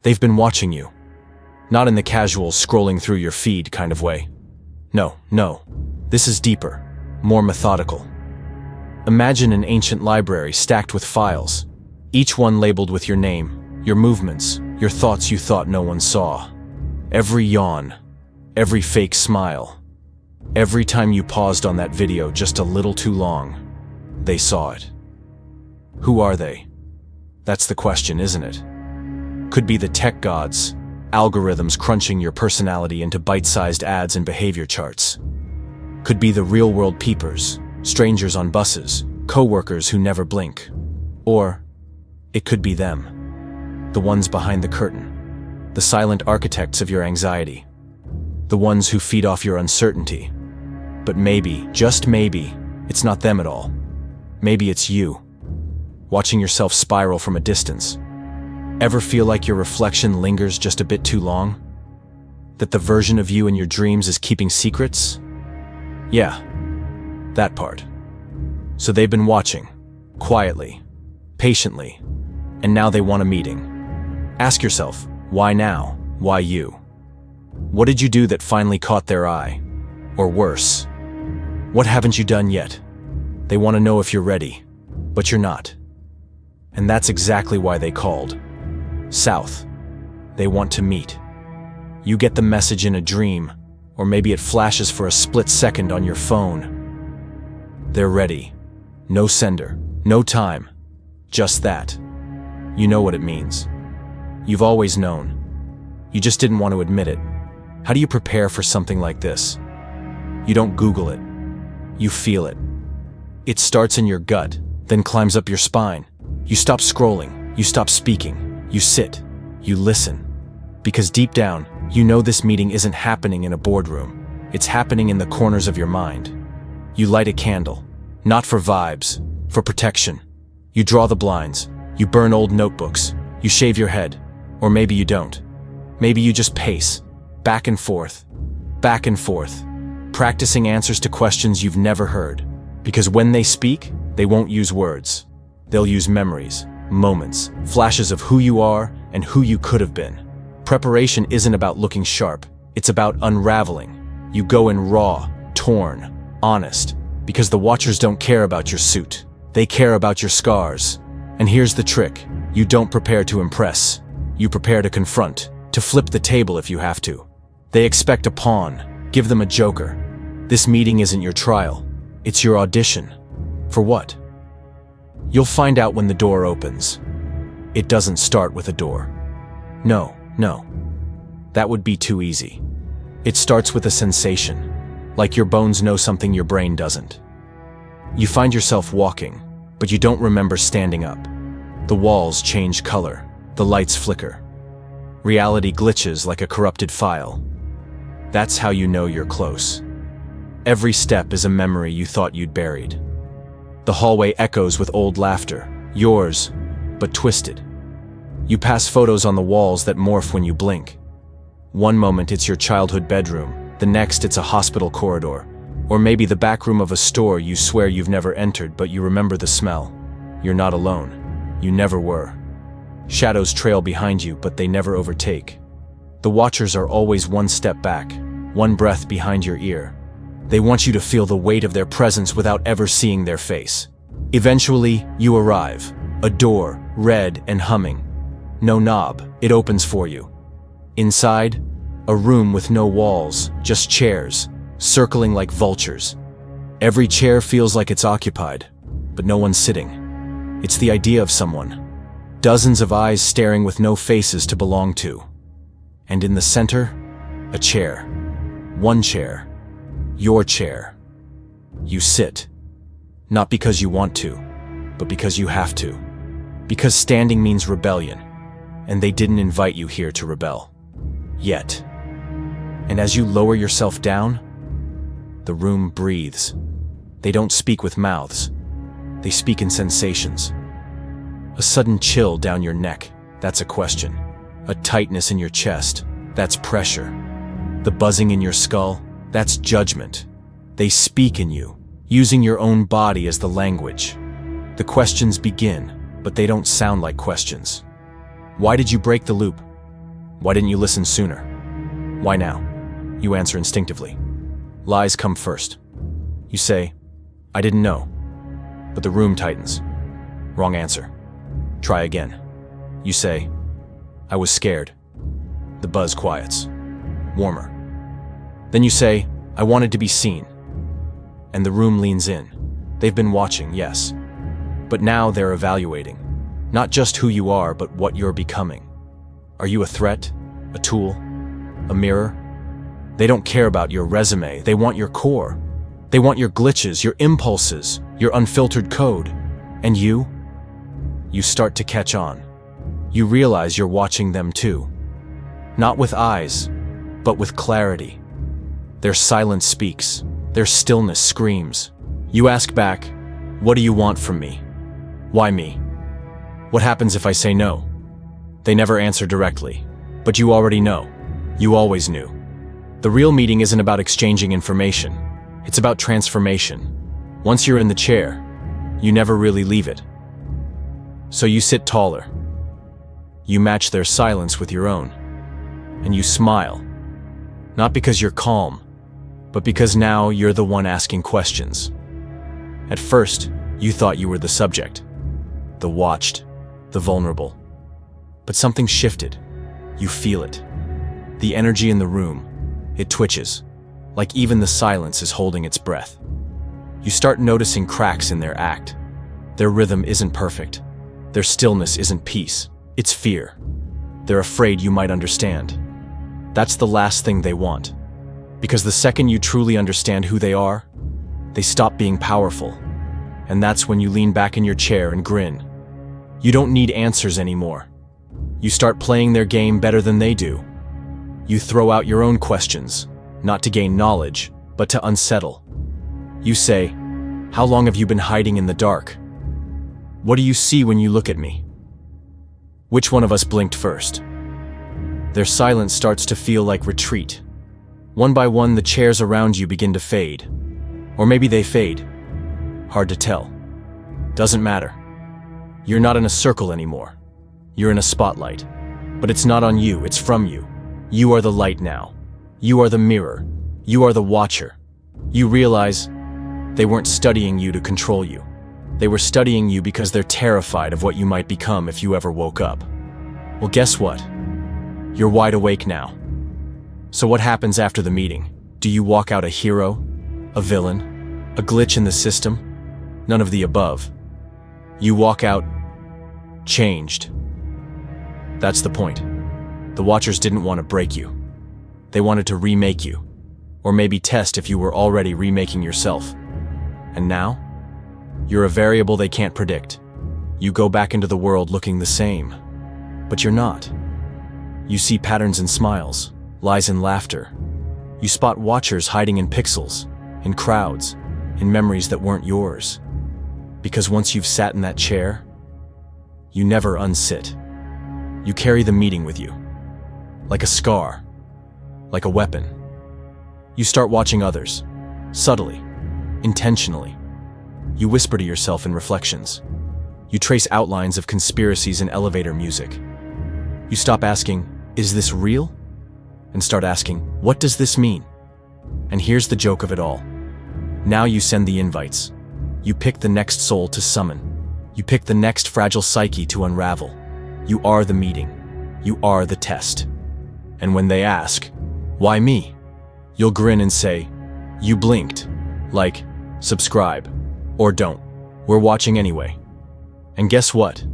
They've been watching you. Not in the casual scrolling through your feed kind of way. No. This is deeper, more methodical. Imagine an ancient library stacked with files, each one labeled with your name, your movements, your thoughts you thought no one saw. Every yawn, every fake smile, every time you paused on that video just a little too long, they saw it. Who are they? That's the question, isn't it? Could be the tech gods, algorithms crunching your personality into bite-sized ads and behavior charts. Could be the real-world peepers, strangers on buses, co-workers who never blink. Or it could be them, the ones behind the curtain, the silent architects of your anxiety, the ones who feed off your uncertainty. But maybe, just maybe, it's not them at all. Maybe it's you, watching yourself spiral from a distance. Ever feel like your reflection lingers just a bit too long? That the version of you in your dreams is keeping secrets? Yeah, that part. So they've been watching, quietly, patiently, and now they want a meeting. Ask yourself, why now? Why you? What did you do that finally caught their eye? Or worse, what haven't you done yet? They want to know if you're ready, but you're not. And that's exactly why they called. South. They want to meet. You get the message in a dream, or maybe it flashes for a split second on your phone. They're ready. No sender, no time. Just that. You know what it means. You've always known. You just didn't want to admit it. How do you prepare for something like this? You don't Google it. You feel it. It starts in your gut, then climbs up your spine. You stop scrolling. You stop speaking. You sit, you listen, because deep down, you know this meeting isn't happening in a boardroom. It's happening in the corners of your mind. You light a candle, not for vibes, for protection. You draw the blinds, you burn old notebooks, you shave your head, or maybe you don't. Maybe you just pace, back and forth, practicing answers to questions you've never heard. Because when they speak, they won't use words. They'll use memories. Moments, flashes of who you are and who you could have been. Preparation isn't about looking sharp, it's about unraveling. You go in raw, torn, honest, because the watchers don't care about your suit. They care about your scars. And here's the trick, you don't prepare to impress. You prepare to confront, to flip the table if you have to. They expect a pawn, give them a joker. This meeting isn't your trial, it's your audition. For what? You'll find out when the door opens. It doesn't start with a door. No. That would be too easy. It starts with a sensation, like your bones know something your brain doesn't. You find yourself walking, but you don't remember standing up. The walls change color, the lights flicker. Reality glitches like a corrupted file. That's how you know you're close. Every step is a memory you thought you'd buried. The hallway echoes with old laughter, yours, but twisted. You pass photos on the walls that morph when you blink. One moment it's your childhood bedroom, the next it's a hospital corridor, or maybe the back room of a store you swear you've never entered but you remember the smell. You're not alone. You never were. Shadows trail behind you but they never overtake. The watchers are always one step back, one breath behind your ear. They want you to feel the weight of their presence without ever seeing their face. Eventually, you arrive. A door, red and humming. No knob, it opens for you. Inside, a room with no walls, just chairs, circling like vultures. Every chair feels like it's occupied, but no one's sitting. It's the idea of someone. Dozens of eyes staring with no faces to belong to. And in the center, a chair. One chair. Your chair. You sit. Not because you want to, but because you have to. Because standing means rebellion, and they didn't invite you here to rebel. Yet. And as you lower yourself down, the room breathes. They don't speak with mouths. They speak in sensations. A sudden chill down your neck, that's a question. A tightness in your chest, that's pressure. The buzzing in your skull, that's judgment. They speak in you, using your own body as the language. The questions begin, but they don't sound like questions. Why did you break the loop? Why didn't you listen sooner? Why now? You answer instinctively. Lies come first. You say, I didn't know. But the room tightens. Wrong answer. Try again. You say, I was scared. The buzz quiets. Warmer. Then you say, I wanted to be seen. And the room leans in. They've been watching, yes. But now they're evaluating. Not just who you are, but what you're becoming. Are you a threat? A tool? A mirror? They don't care about your resume. They want your core. They want your glitches, your impulses, your unfiltered code. And you? You start to catch on. You realize you're watching them too. Not with eyes, but with clarity. Their silence speaks. Their stillness screams. You ask back, what do you want from me? Why me? What happens if I say no? They never answer directly, but you already know. You always knew. The real meeting isn't about exchanging information. It's about transformation. Once you're in the chair, you never really leave it. So you sit taller. You match their silence with your own. And you smile. Not because you're calm, but because now you're the one asking questions. At first, you thought you were the subject, the watched, the vulnerable. But something shifted. You feel it. The energy in the room, it twitches, like even the silence is holding its breath. You start noticing cracks in their act. Their rhythm isn't perfect. Their stillness isn't peace, it's fear. They're afraid you might understand. That's the last thing they want. Because the second you truly understand who they are, they stop being powerful. And that's when you lean back in your chair and grin. You don't need answers anymore. You start playing their game better than they do. You throw out your own questions, not to gain knowledge, but to unsettle. You say, how long have you been hiding in the dark? What do you see when you look at me? Which one of us blinked first? Their silence starts to feel like retreat. One by one, the chairs around you begin to fade. Or maybe they fade. Hard to tell. Doesn't matter. You're not in a circle anymore. You're in a spotlight. But it's not on you, it's from you. You are the light now. You are the mirror. You are the watcher. You realize they weren't studying you to control you. They were studying you because they're terrified of what you might become if you ever woke up. Well, guess what? You're wide awake now. So what happens after the meeting? Do you walk out a hero? A villain? A glitch in the system? None of the above. You walk out changed. That's the point. The Watchers didn't want to break you. They wanted to remake you. Or maybe test if you were already remaking yourself. And now? You're a variable they can't predict. You go back into the world looking the same. But you're not. You see patterns in smiles, lies in laughter. You spot Watchers hiding in pixels, in crowds, in memories that weren't yours. Because once you've sat in that chair, you never unsit. You carry the meeting with you. Like a scar. Like a weapon. You start watching others. Subtly. Intentionally. You whisper to yourself in reflections. You trace outlines of conspiracies in elevator music. You stop asking, is this real? And start asking, what does this mean? And here's the joke of it all. Now you send the invites. You pick the next soul to summon. You pick the next fragile psyche to unravel. You are the meeting. You are the test. And when they ask, why me? You'll grin and say, you blinked. Like, subscribe. Or don't. We're watching anyway. And guess what?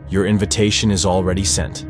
Your invitation is already sent.